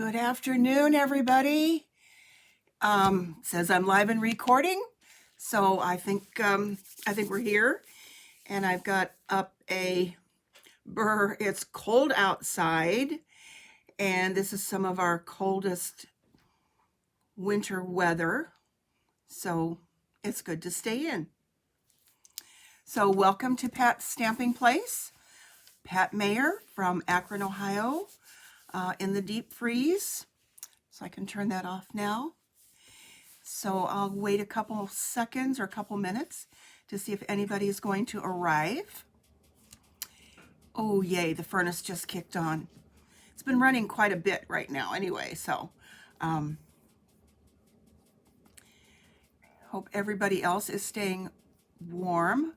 Good afternoon, everybody. Says I'm live and recording, so I think we're here, and I've got up a burr. It's cold outside, and this is some of our coldest winter weather, so it's good to stay in. So welcome to Pat's Stamping Place. Pat Mayer from Akron, Ohio. In the deep freeze, so I can turn that off now. So I'll wait a couple seconds or a couple minutes to see if anybody is going to arrive. Oh yay, the furnace just kicked on. It's been running quite a bit right now anyway, so hope everybody else is staying warm.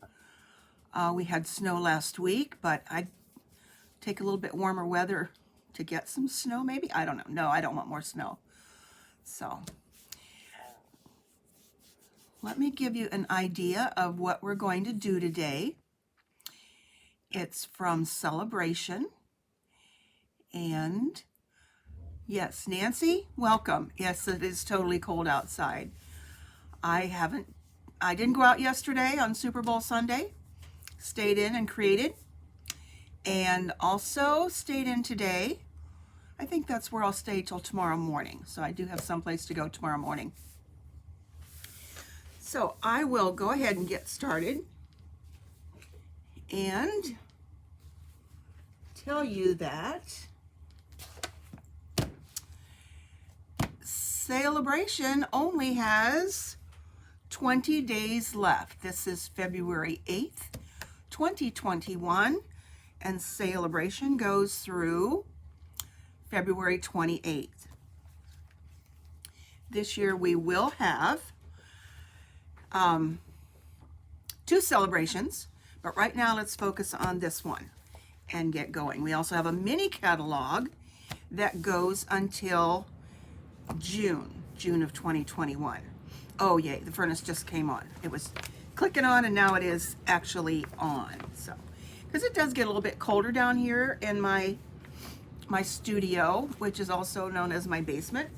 We had snow last week, but I'd take a little bit warmer weather to get some snow, maybe? I don't know. No, I don't want more snow. So let me give you an idea of what we're going to do today. It's from Sale-a-Bration. And yes, Nancy, welcome. Yes, it is totally cold outside. I didn't go out yesterday on Super Bowl Sunday. Stayed in and created. And also stayed in today. I think that's where I'll stay till tomorrow morning. So I do have someplace to go tomorrow morning. So I will go ahead and get started and tell you that Sale-a-Bration only has 20 days left. This is February 8th, 2021, and Sale-a-Bration goes through February 28th. This year we will have two celebrations, but right now let's focus on this one and get going. We also have a mini catalog that goes until June of 2021. Oh yay, the furnace just came on. It was clicking on and now it is actually on. So, because it does get a little bit colder down here in my studio, which is also known as my basement.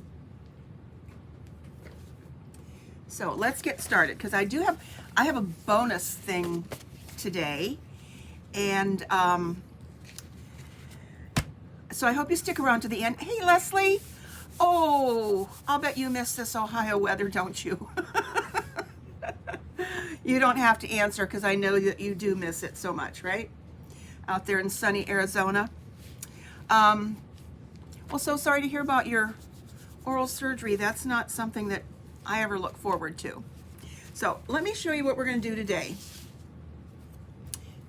So let's get started, because I have a bonus thing today, and so I hope you stick around to the end. Hey Leslie, oh, I'll bet you miss this Ohio weather, don't you? You don't have to answer, because I know that you do miss it so much, right? Out there in sunny Arizona. Well, so sorry to hear about your oral surgery. That's not something that I ever look forward to. So let me show you what we're going to do today.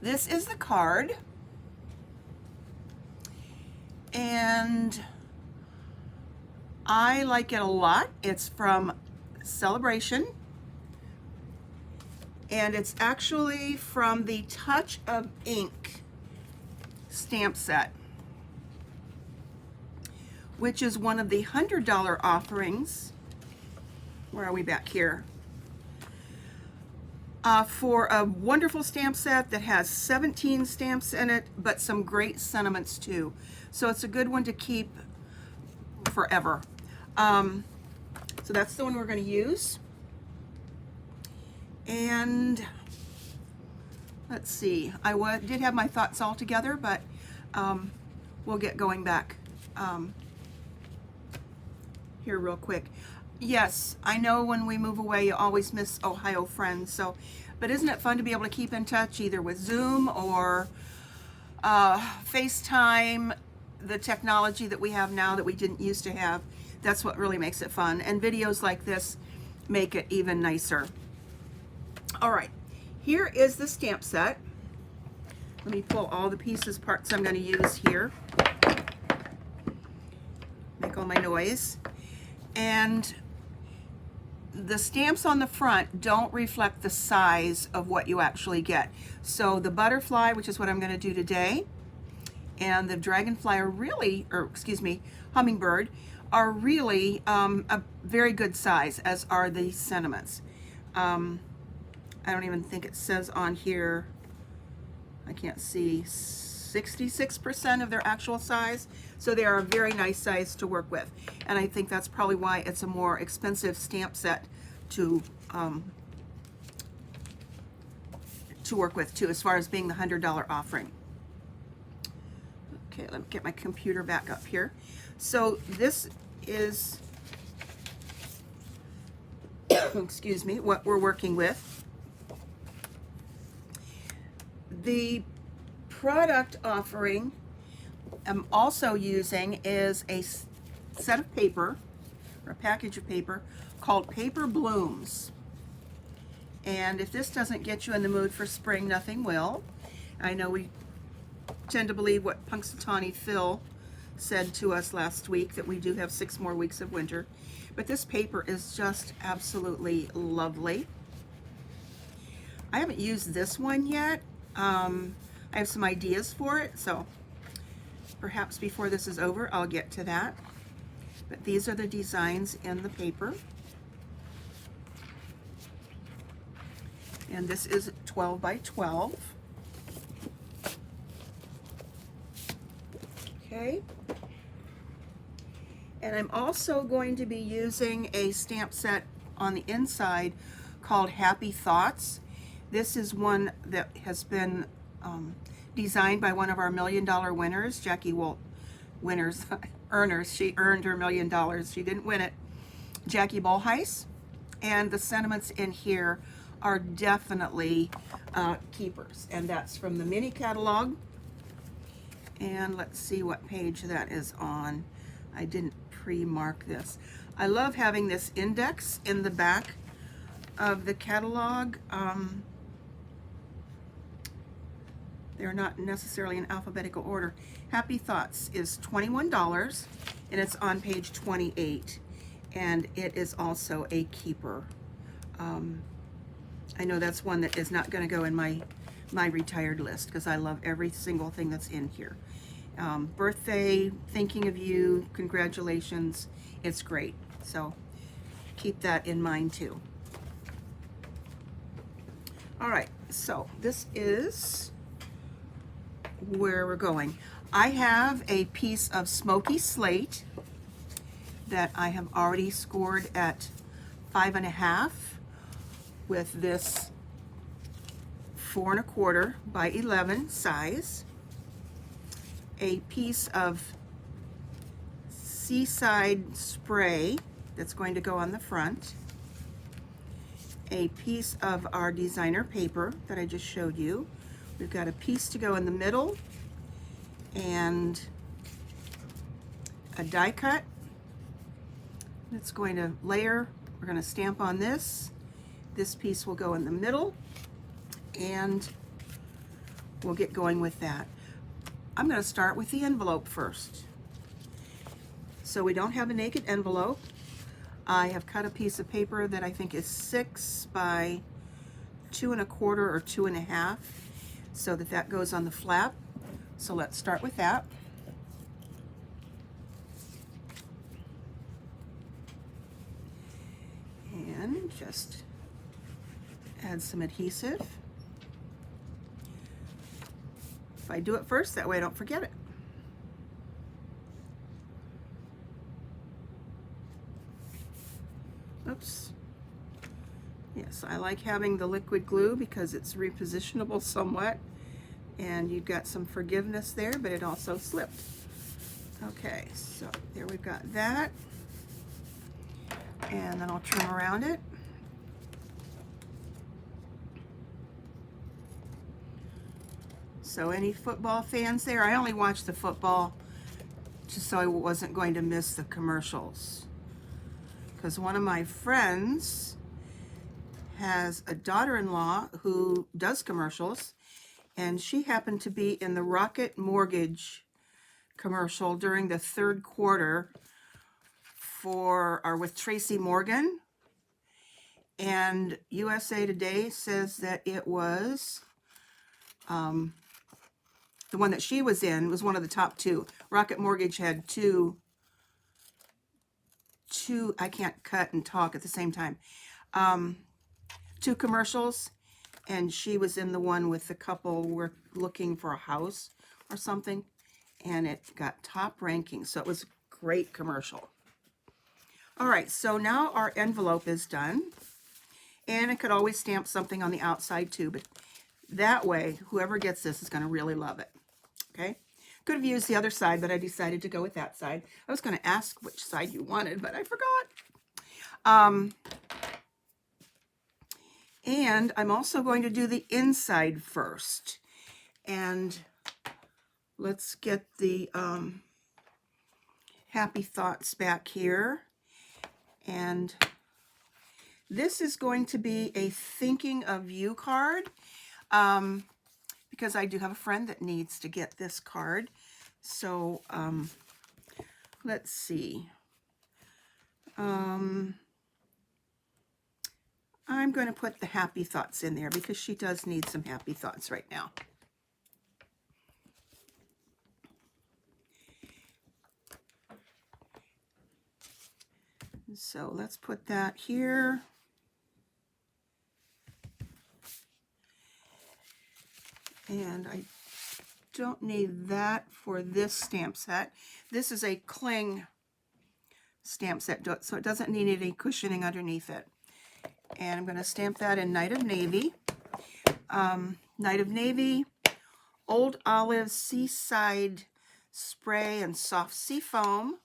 This is the card, and I like it a lot. It's from Sale-a-Bration, and it's actually from the Touch of Ink stamp set, which is one of the $100 offerings. Where are we back here? For a wonderful stamp set that has 17 stamps in it, but some great sentiments too. So it's a good one to keep forever. So that's the one we're going to use. And let's see, I did have my thoughts all together, but we'll get going back here real quick. Yes, I know when we move away you always miss Ohio friends, so but isn't it fun to be able to keep in touch either with Zoom or FaceTime, the technology that we have now that we didn't used to have? That's what really makes it fun, and videos like this make it even nicer. All right, here is the stamp set. Let me pull all the parts I'm going to use here. Make all my noise. And the stamps on the front don't reflect the size of what you actually get. So the butterfly, which is what I'm going to do today, and the dragonfly are really, or excuse me, hummingbird, are really a very good size, as are the sentiments. I don't even think it says on here, I can't see, 66% of their actual size. So they are a very nice size to work with. And I think that's probably why it's a more expensive stamp set to work with too, as far as being the $100 offering. Okay, let me get my computer back up here. So this is, excuse me, what we're working with. The product offering I'm also using is a set of paper, or a package of paper, called Paper Blooms. And if this doesn't get you in the mood for spring, nothing will. I know we tend to believe what Punxsutawney Phil said to us last week, that we do have 6 more weeks of winter. But this paper is just absolutely lovely. I haven't used this one yet. I have some ideas for it, so perhaps before this is over, I'll get to that. But these are the designs in the paper. And this is 12 by 12. Okay. And I'm also going to be using a stamp set on the inside called Happy Thoughts. This is one that has been designed by one of our $1 Million winners, Jackie earners. She earned her $1 million. She didn't win it. Jackie Bolheis. And the sentiments in here are definitely keepers. And that's from the mini catalog. And let's see what page that is on. I didn't pre-mark this. I love having this index in the back of the catalog. They're not necessarily in alphabetical order. Happy Thoughts is $21, and it's on page 28, and it is also a keeper. I know that's one that is not going to go in my retired list, because I love every single thing that's in here. Birthday, thinking of you, congratulations, it's great. So keep that in mind too. All right, so this is where we're going. I have a piece of smoky slate that I have already scored at 5.5 with this 4 1/4 by 11 size. A piece of Seaside spray that's going to go on the front. A piece of our designer paper that I just showed you. We've got a piece to go in the middle and a die cut. It's going to layer. We're going to stamp on this. This piece will go in the middle, and we'll get going with that. I'm going to start with the envelope first. So we don't have a naked envelope. I have cut a piece of paper that I think is 6 by 2 1/4 or 2.5, so that goes on the flap. So let's start with that. And just add some adhesive. If I do it first, that way I don't forget it. Oops. Yes, I like having the liquid glue because it's repositionable somewhat, and you've got some forgiveness there, but it also slipped. Okay, so there we've got that, and then I'll trim around it. So any football fans there? I only watched the football just so I wasn't going to miss the commercials, because one of my friends has a daughter-in-law who does commercials, and she happened to be in the Rocket Mortgage commercial during the 3rd quarter with Tracy Morgan, and USA Today says that it was the one that she was in was one of the top 2. Rocket Mortgage had two, I can't cut and talk at the same time, 2 commercials, and she was in the one with the couple were looking for a house or something, and it got top ranking. So it was a great commercial. All right, so now our envelope is done. And I could always stamp something on the outside too, but that way, whoever gets this is going to really love it. Okay? Could have used the other side, but I decided to go with that side. I was going to ask which side you wanted, but I forgot. And I'm also going to do the inside first. And let's get the happy thoughts back here. And this is going to be a thinking of you card, because I do have a friend that needs to get this card. So let's see. I'm going to put the happy thoughts in there because she does need some happy thoughts right now. So let's put that here. And I don't need that for this stamp set. This is a cling stamp set, so it doesn't need any cushioning underneath it. And I'm going to stamp that in Night of Navy. Night of Navy, Old Olive Seaside Spray and Soft Sea Foam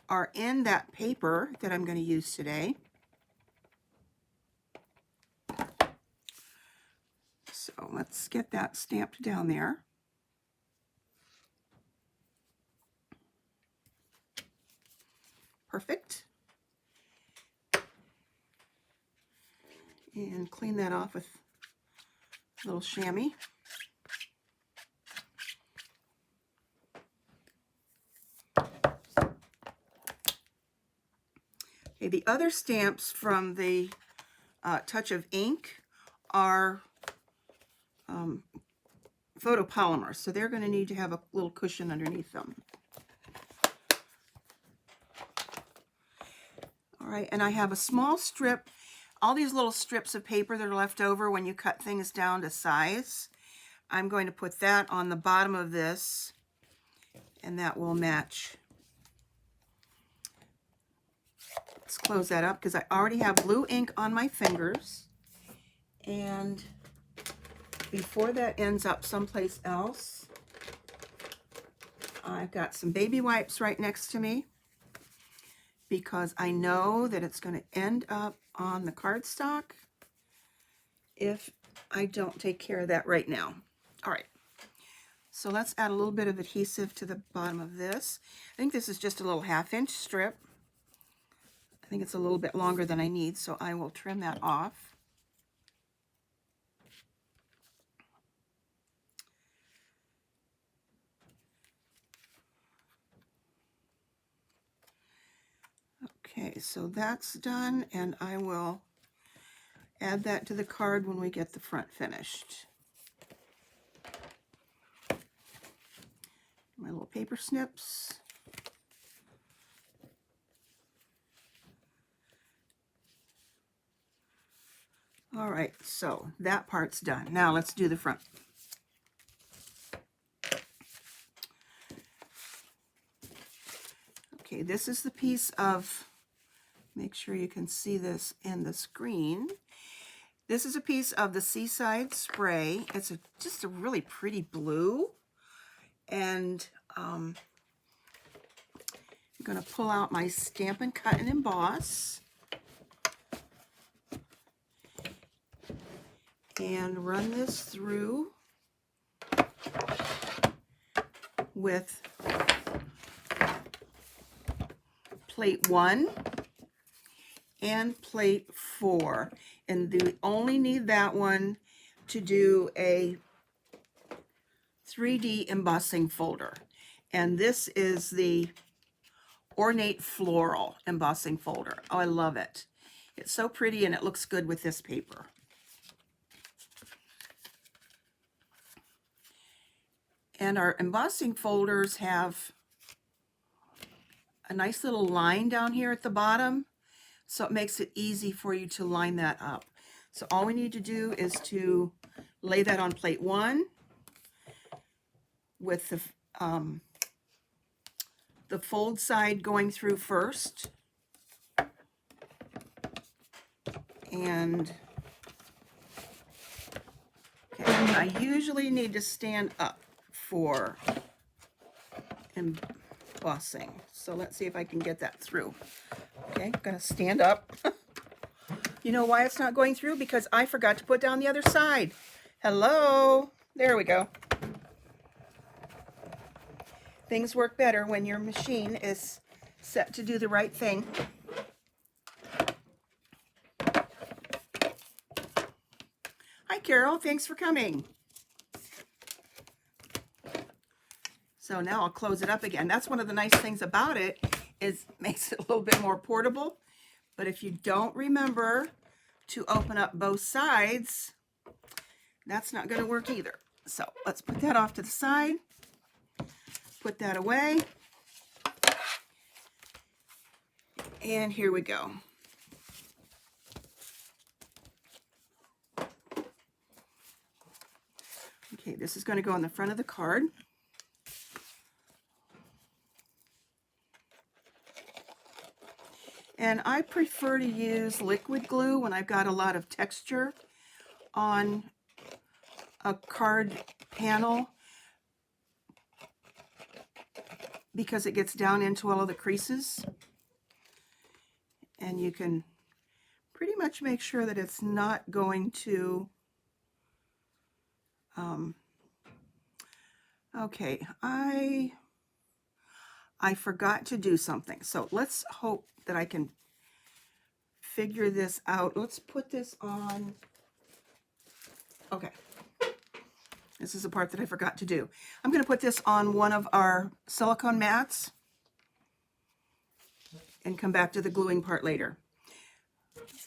are in that paper that I'm going to use today. So let's get that stamped down there. Perfect. And clean that off with a little chamois. Okay, the other stamps from the Touch of Ink are photopolymers, so they're going to need to have a little cushion underneath them. All right, and I have a small strip, all these little strips of paper that are left over when you cut things down to size. I'm going to put that on the bottom of this, and that will match. Let's close that up because I already have blue ink on my fingers. And before that ends up someplace else, I've got some baby wipes right next to me because I know that it's going to end up on the cardstock if I don't take care of that right now. All right, so let's add a little bit of adhesive to the bottom of this. I think this is just a little 1/2-inch strip. I think it's a little bit longer than I need, so I will trim that off. Okay, so that's done, and I will add that to the card when we get the front finished. My little paper snips. All right, so that part's done. Now let's do the front. Okay, this is the piece of, make sure you can see this in the screen. This is a piece of the Seaside Spray. It's just a really pretty blue. And I'm going to pull out my Stampin' Cut and Emboss and run this through with plate 1 and plate 4, and we only need that one to do a 3D embossing folder, and this is the Ornate Floral embossing folder. Oh, I love it. It's so pretty and it looks good with this paper. And our embossing folders have a nice little line down here at the bottom, so it makes it easy for you to line that up. So all we need to do is to lay that on plate 1, with the fold side going through first. And okay, I usually need to stand up for embossing. So let's see if I can get that through. Okay, I'm gonna stand up. You know why it's not going through? Because I forgot to put down the other side. Hello, there we go. Things work better when your machine is set to do the right thing. Hi, Carol. Thanks for coming. So now I'll close it up again. That's one of the nice things about it, is it makes it a little bit more portable. But if you don't remember to open up both sides, that's not going to work either. So let's put that off to the side. Put that away. And here we go. Okay, this is going to go on the front of the card. And I prefer to use liquid glue when I've got a lot of texture on a card panel, because it gets down into all of the creases. And you can pretty much make sure that it's not going to, okay, I forgot to do something. So let's hope that I can figure this out. Let's put this on. Okay. This is the part that I forgot to do. I'm going to put this on one of our silicone mats and come back to the gluing part later.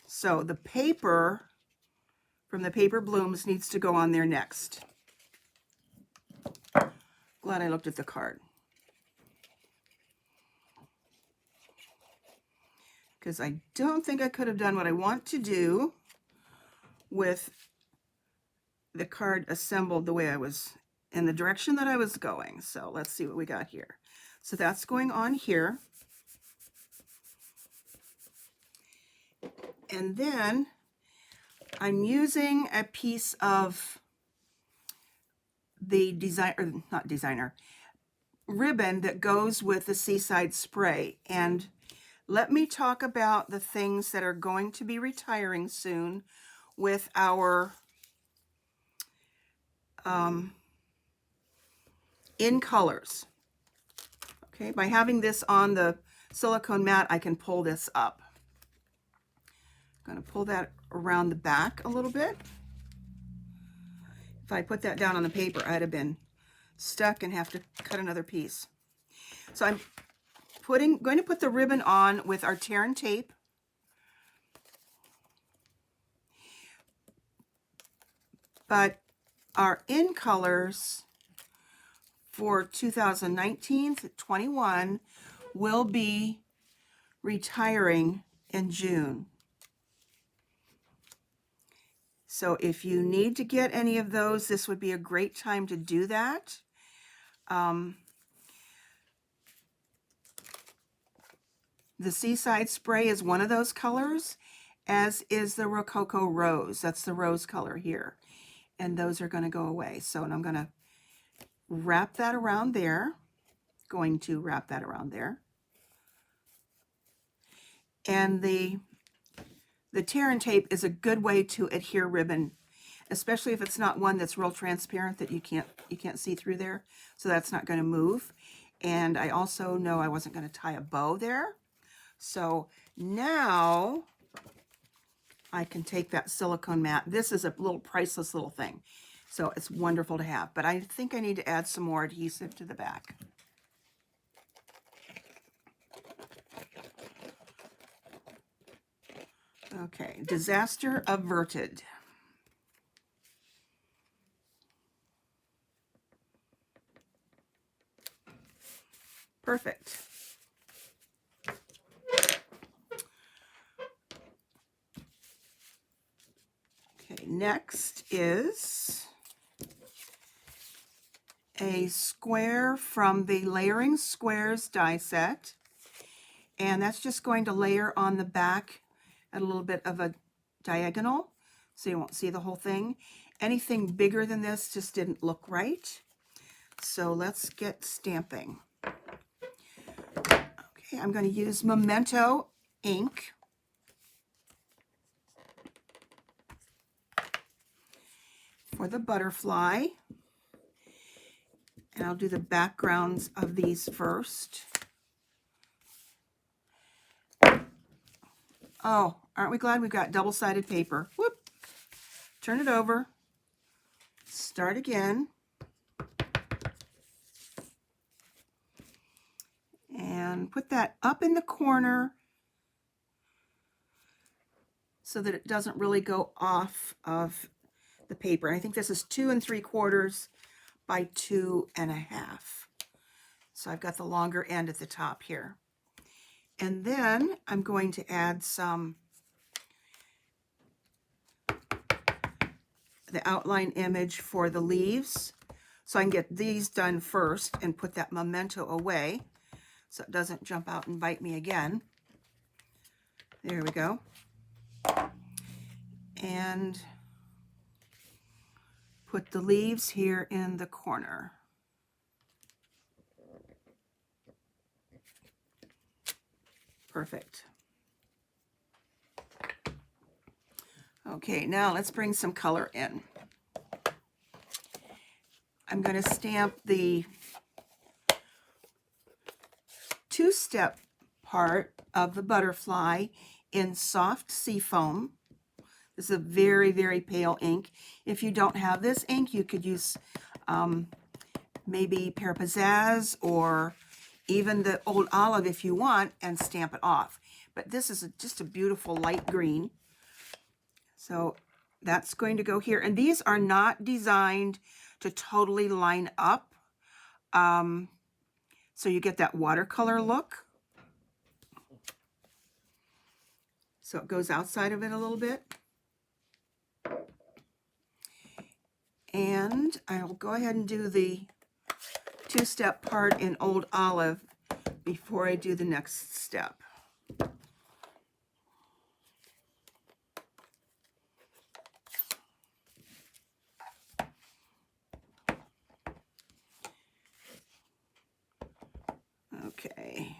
So the paper from the paper blooms needs to go on there next. Glad I looked at the card, because I don't think I could have done what I want to do with the card assembled the way I was, in the direction that I was going. So let's see what we got here. So that's going on here. And then I'm using a piece of the ribbon that goes with the Seaside spray. And let me talk about the things that are going to be retiring soon with our in colors. Okay, by having this on the silicone mat, I can pull this up. I'm going to pull that around the back a little bit. If I put that down on the paper, I'd have been stuck and have to cut another piece. So I'm going to put the ribbon on with our tear and tape. But our in colors for 2019-21 will be retiring in June. So if you need to get any of those, this would be a great time to do that. The Seaside spray is one of those colors, as is the Rococo Rose. That's the rose color here. And those are going to go away. So I'm going to wrap that around there. And the tear and tape is a good way to adhere ribbon, especially if it's not one that's real transparent that you can't see through there. So that's not going to move. And I also know I wasn't going to tie a bow there. So now I can take that silicone mat. This is a little priceless little thing. So it's wonderful to have. But I think I need to add some more adhesive to the back. Okay, disaster averted. Perfect. Okay, next is a square from the Layering Squares die set, and that's just going to layer on the back at a little bit of a diagonal, so you won't see the whole thing. Anything bigger than this just didn't look right. So let's get stamping. Okay, I'm going to use Memento ink. For the butterfly. And I'll do the backgrounds of these first. Oh, aren't we glad we've got double-sided paper? Whoop! Turn it over. Start again. And put that up in the corner so that it doesn't really go off of the paper. I think this is 2 3/4 by 2 1/2. So I've got the longer end at the top here. And then I'm going to add some the outline image for the leaves. So I can get these done first and put that memento away so it doesn't jump out and bite me again. There we go. And put the leaves here in the corner. Perfect. Okay, now let's bring some color in. I'm going to stamp the two-step part of the butterfly in soft seafoam. This is a very, very pale ink. If you don't have this ink, you could use maybe Pear Pizzazz or even the Old Olive if you want, and stamp it off. But this is just a beautiful light green. So that's going to go here. And these are not designed to totally line up. So you get that watercolor look. So it goes outside of it a little bit. And I'll go ahead and do the two-step part in Old Olive before I do the next step. Okay.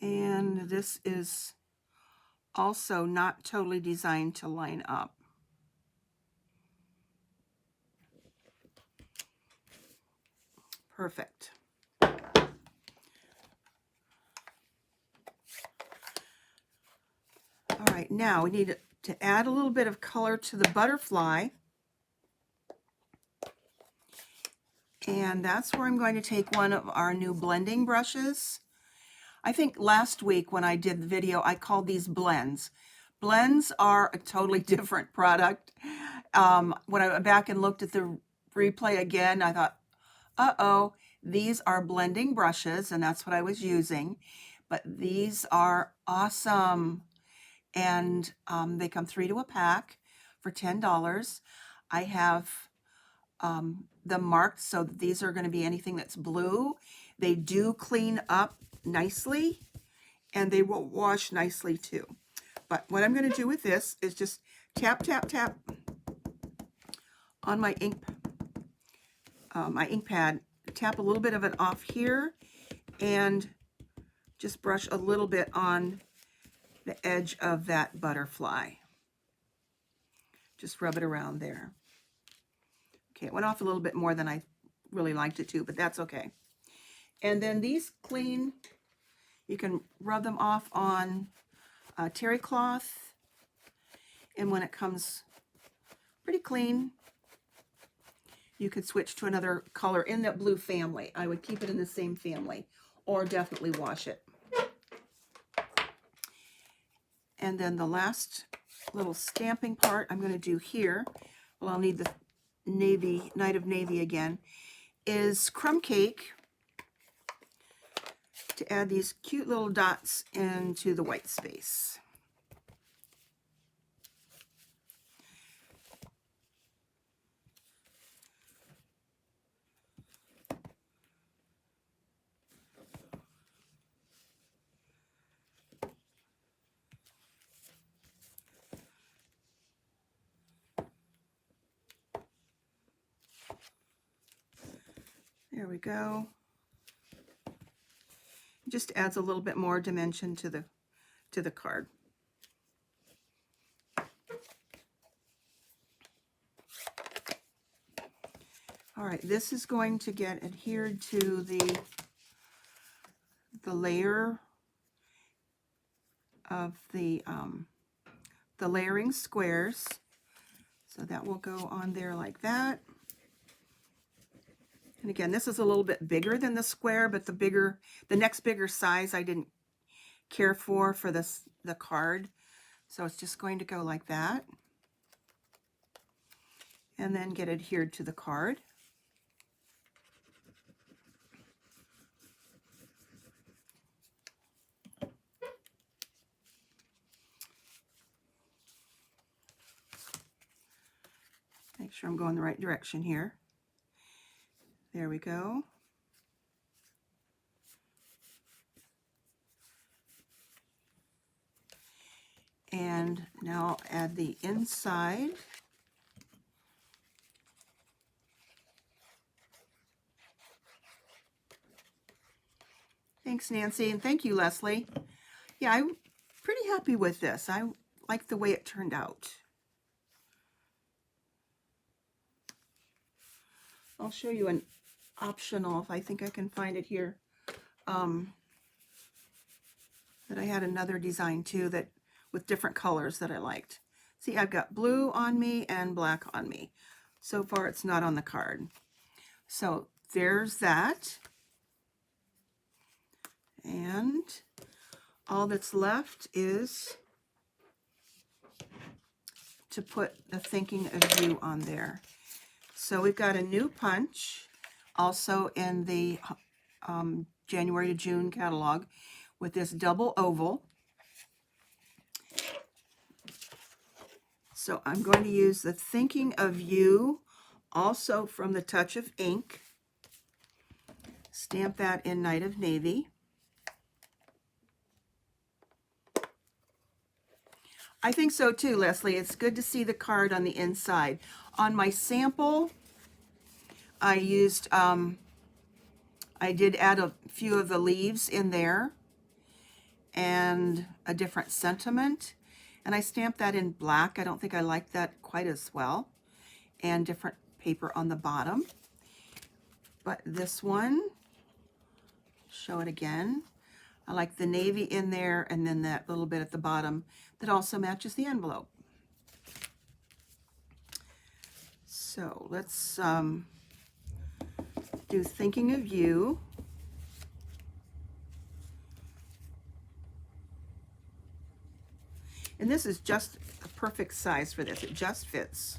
And this is also not totally designed to line up. Perfect. All right, now we need to add a little bit of color to the butterfly. And that's where I'm going to take one of our new blending brushes. I think last week when I did the video, I called these blends. Blends are a totally different product. When I went back and looked at the replay again, I thought, uh-oh, these are blending brushes, and that's what I was using. But these are awesome. And they come 3 to a pack for $10. I have them marked so that these are going to be anything that's blue. They do clean up nicely, and they will wash nicely too. But what I'm going to do with this is just tap, tap, tap on my ink pad, tap a little bit of it off here, and just brush a little bit on the edge of that butterfly. Just rub it around there. Okay, it went off a little bit more than I really liked it to, but that's okay. And then these clean, you can rub them off on terry cloth, and when it comes pretty clean, you could switch to another color in that blue family. I would keep it in the same family, or definitely wash it. And then the last little stamping part I'm going to do here, well, I'll need the navy, Night of Navy again, is crumb cake to add these cute little dots into the white space. There we go. Just adds a little bit more dimension to the card. All right, this is going to get adhered to the layer of the layering squares. So that will go on there like that. And again, this is a little bit bigger than the square, but the next bigger size I didn't care for the card. So it's just going to go like that. And then get adhered to the card. Make sure I'm going the right direction here. There we go. And now I'll add the inside. Thanks, Nancy, and thank you, Leslie. Yeah, I'm pretty happy with this. I like the way it turned out. I'll show you an optional, if I think I can find it here, that I had another design too that with different colors that I liked. See, I've got blue on me and black on me. So far it's not on the card. So there's that. And all that's left is to put the thinking of you on there. So we've got a new punch also in the January to June catalog with this double oval. So I'm going to use the Thinking of You, also from the Touch of Ink. Stamp that in Night of Navy. I think so too, Leslie. It's good to see the card on the inside. On my sample, I used, I did add a few of the leaves in there and a different sentiment. And I stamped that in black. I don't think I like that quite as well. And different paper on the bottom. But this one, show it again. I like the navy in there and then that little bit at the bottom that also matches the envelope. So let's do Thinking of You. And this is just a perfect size for this. It just fits.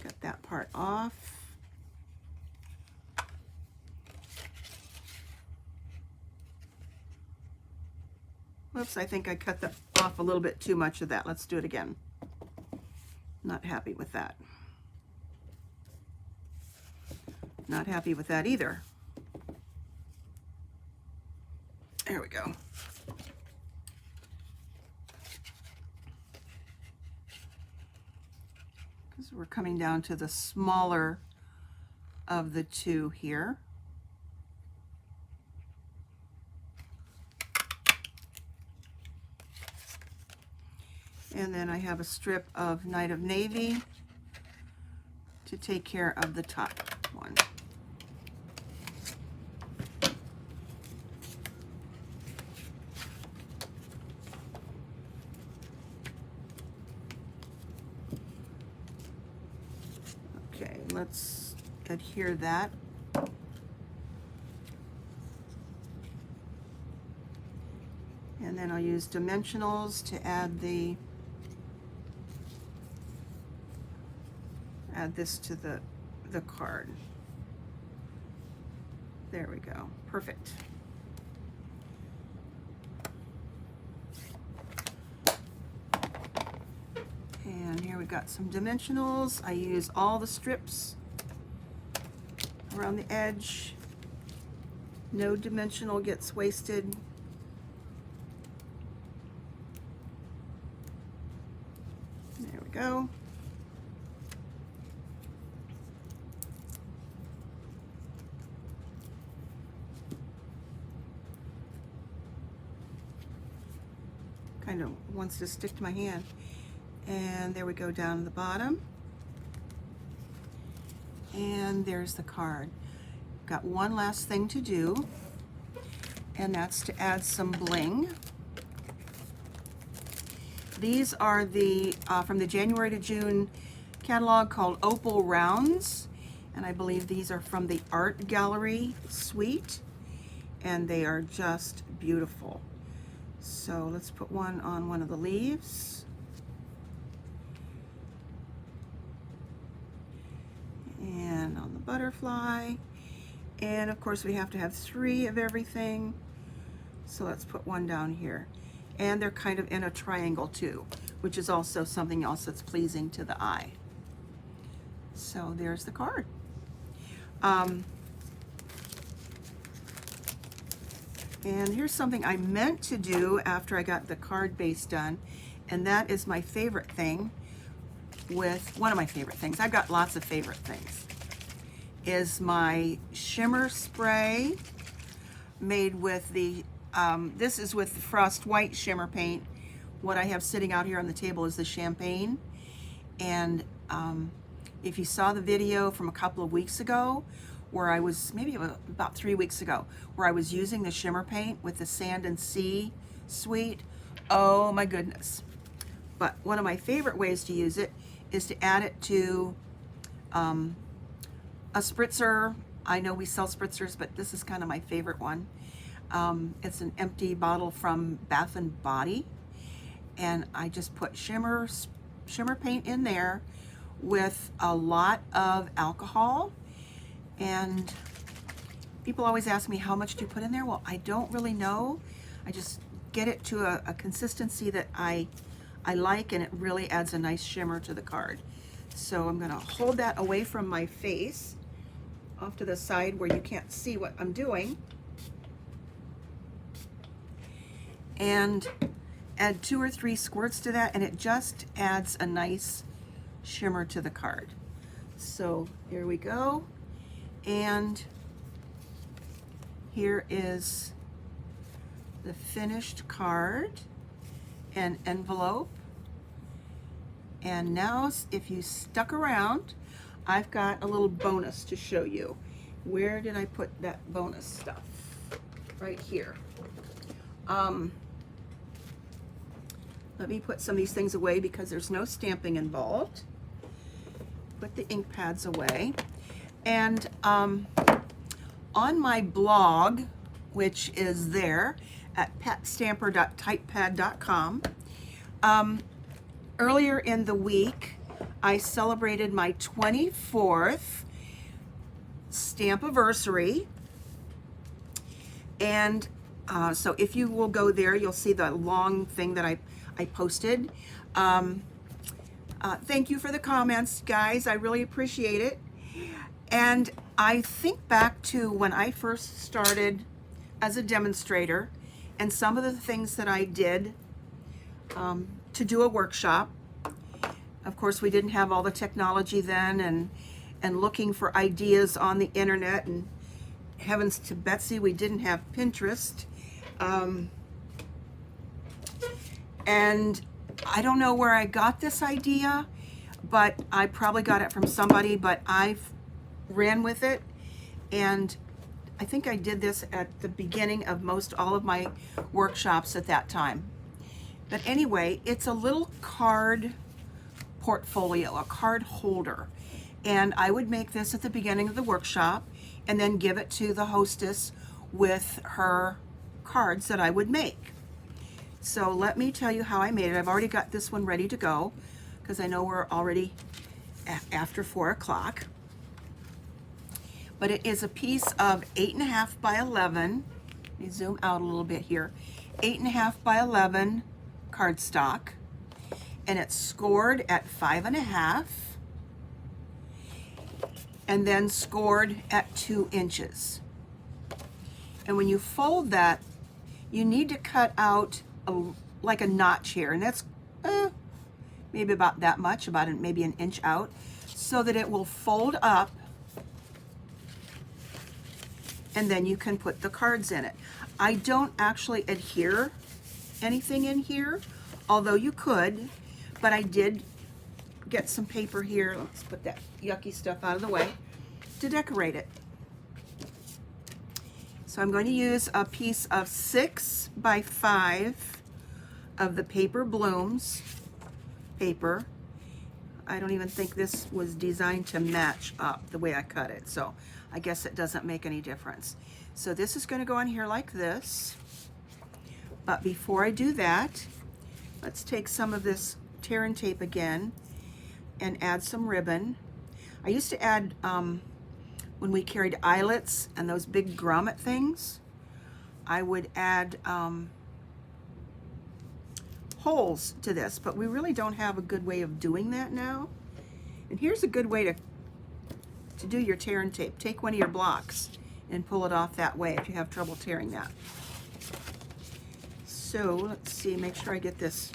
Got that part off. Whoops, I think I cut off a little bit too much of that. Let's do it again. Not happy with that. Not happy with that either. There we go. Because we're coming down to the smaller of the two here. And then I have a strip of Night of Navy to take care of the top one. Okay, let's adhere that. And then I'll use dimensionals to add this to the card. There we go. Perfect. And here we've got some dimensionals. I use all the strips around the edge. No dimensional gets wasted. There we go. kind of wants to stick to my hand. And there we go, down to the bottom. And there's the card. Got one last thing to do, and that's to add some bling. These are the from the January to June catalog called Opal Rounds, and I believe these are from the Art Gallery suite, and they are just beautiful. So let's put one on one of the leaves. And on the butterfly. And of course we have to have 3 of everything. So let's put one down here. And they're kind of in a triangle too, which is also something else that's pleasing to the eye. So there's the card. And here's something I meant to do after I got the card base done, and that is my favorite thing with, one of my favorite things, I've got lots of favorite things, is my shimmer spray made with the, this is with the Frost White shimmer paint. What I have sitting out here on the table is the champagne. And if you saw the video from a couple of weeks ago, where I was, maybe about 3 weeks ago, where I was using the shimmer paint with the Sand and Sea suite, oh my goodness. But one of my favorite ways to use it is to add it to a spritzer. I know we sell spritzers, but this is kind of my favorite one. It's an empty bottle from Bath and Body, and I just put shimmer paint in there with a lot of alcohol. And people always ask me, how much do you put in there? Well, I don't really know. I just get it to a consistency that I like, and it really adds a nice shimmer to the card. So I'm gonna hold that away from my face, off to the side where you can't see what I'm doing, and add 2 or 3 squirts to that, and it just adds a nice shimmer to the card. So here we go. And here is the finished card and envelope. And now, if you stuck around, I've got a little bonus to show you. Where did I put that bonus stuff? Right here. Let me put some of these things away because there's no stamping involved. Put the ink pads away. And on my blog, which is there at patstamper.typepad.com, earlier in the week, I celebrated my 24th Stamp-iversary. And so if you will go there, you'll see the long thing that I posted. Thank you for the comments, guys. I really appreciate it. And I think back to when I first started as a demonstrator and some of the things that I did to do a workshop. Of course, we didn't have all the technology then, and looking for ideas on the internet, and heavens to Betsy, we didn't have Pinterest. And I don't know where I got this idea, but I probably got it from somebody, but I've ran with it, and I think I did this at the beginning of most all of my workshops at that time. But anyway, it's a little card portfolio, a card holder, and I would make this at the beginning of the workshop and then give it to the hostess with her cards that I would make. So let me tell you how I made it. I've already got this one ready to go because I know we're already after 4 o'clock. But it is a piece of 8.5 by 11. Let me zoom out a little bit here. 8.5 by 11 cardstock, and it's scored at 5.5, and then scored at 2 inches. And when you fold that, you need to cut out like a notch here, and that's maybe about that much, maybe an inch out, so that it will fold up, and then you can put the cards in it. I don't actually adhere anything in here. although you could, but I did get some paper here. Let's put that yucky stuff out of the way to decorate it. So I'm going to use a piece of 6 by 5 of the Paper Blooms paper. I don't even think this was designed to match up the way I cut it, so I guess it doesn't make any difference. So this is going to go on here like this. But before I do that, let's take some of this tear and tape again and add some ribbon. I used to add when we carried eyelets and those big grommet things, I would add holes to this, but we really don't have a good way of doing that now. And here's a good way to do your tear and tape. Take one of your blocks and pull it off that way if you have trouble tearing that. So let's see, make sure I get this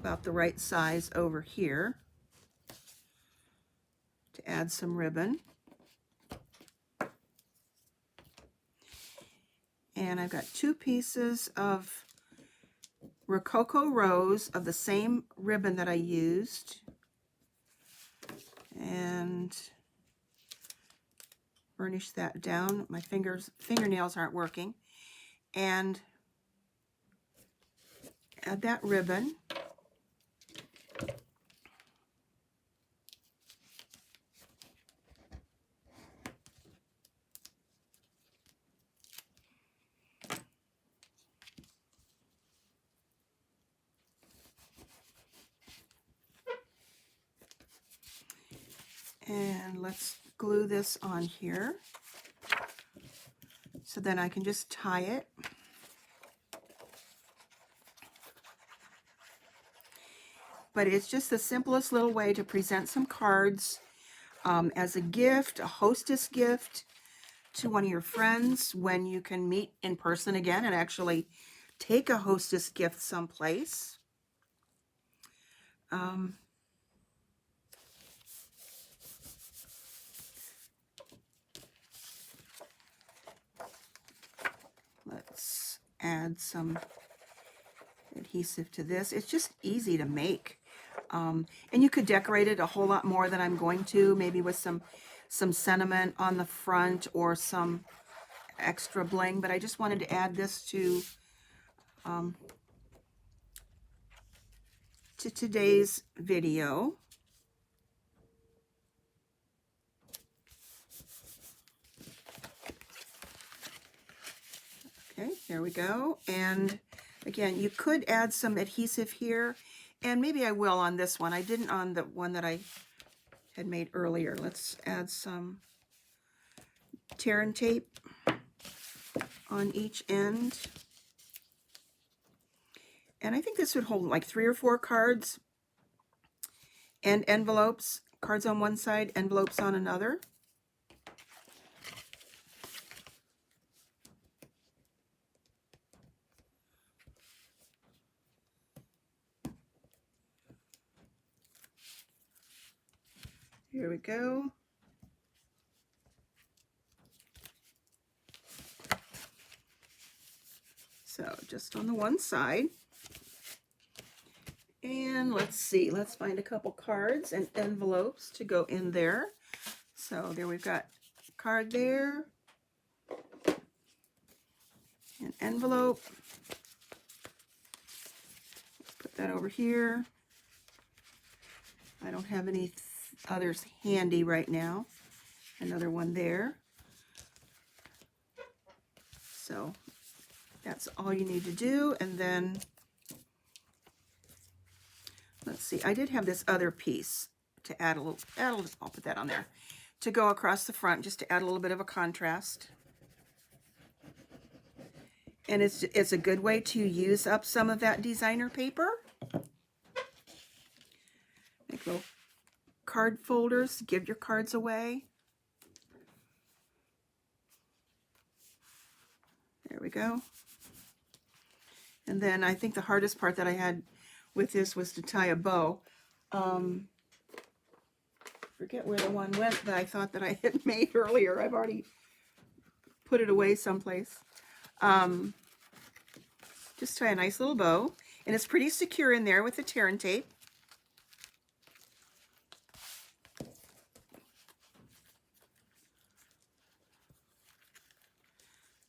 about the right size over here to add some ribbon. And I've got 2 pieces of Rococo Rose of the same ribbon that I used. And burnish that down. My fingernails aren't working. And add that ribbon. And let's glue this on here so then I can just tie it. But it's just the simplest little way to present some cards as a gift, a hostess gift to one of your friends when you can meet in person again and actually take a hostess gift someplace. Let's add some adhesive to this. It's just easy to make. And you could decorate it a whole lot more than I'm going to, maybe with some sentiment on the front or some extra bling, but I just wanted to add this to today's video. Okay, there we go. And again, you could add some adhesive here, and maybe I will on this one. I didn't on the one that I had made earlier. Let's add some tear and tape on each end. And I think this would hold like 3 or 4 cards and envelopes. Cards on one side, envelopes on another. Here we go. So just on the one side. And let's see, let's find a couple cards and envelopes to go in there. So there we've got a card there, an envelope. Let's put that over here. I don't have any others handy right now. Another one there. So that's all you need to do. And then let's see, I did have this other piece to add a little, I'll put that on there, to go across the front just to add a little bit of a contrast. And it's a good way to use up some of that designer paper. Make little card folders, give your cards away. There we go. And then I think the hardest part that I had with this was to tie a bow. Forget where the one went that I thought that I had made earlier. I've already put it away someplace. Just tie a nice little bow, and it's pretty secure in there with the tear and tape.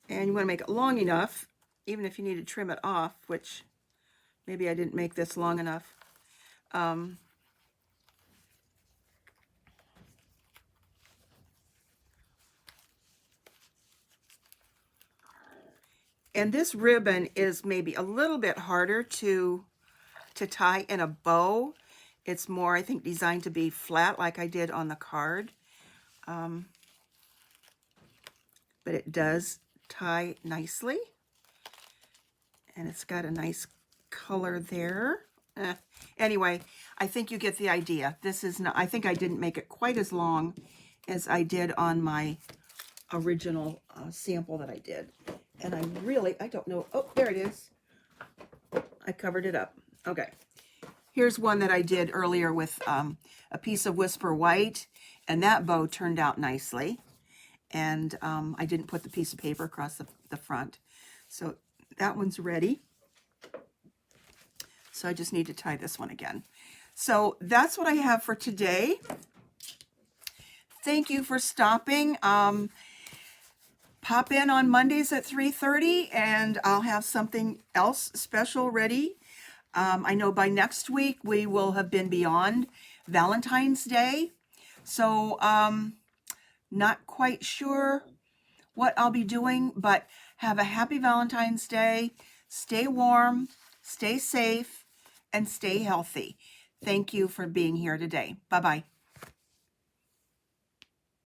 And you want to make it long enough, even if you need to trim it off, which maybe I didn't make this long enough. And this ribbon is maybe a little bit harder to tie in a bow. It's more, I think, designed to be flat like I did on the card. But it does tie nicely. And it's got a nice color there. Anyway, I think you get the idea. This is not, I think I didn't make it quite as long as I did on my original sample that I did. And I don't know. Oh, there it is. I covered it up. Okay. Here's one that I did earlier with a piece of Whisper White, and that bow turned out nicely. And I didn't put the piece of paper across the front. So that one's ready. So I just need to tie this one again. So that's what I have for today. Thank you for stopping. Pop in on Mondays at 3:30 and I'll have something else special ready. I know by next week we will have been beyond Valentine's Day. So not quite sure what I'll be doing, but have a happy Valentine's Day. Stay warm, stay safe, and stay healthy. Thank you for being here today. Bye-bye.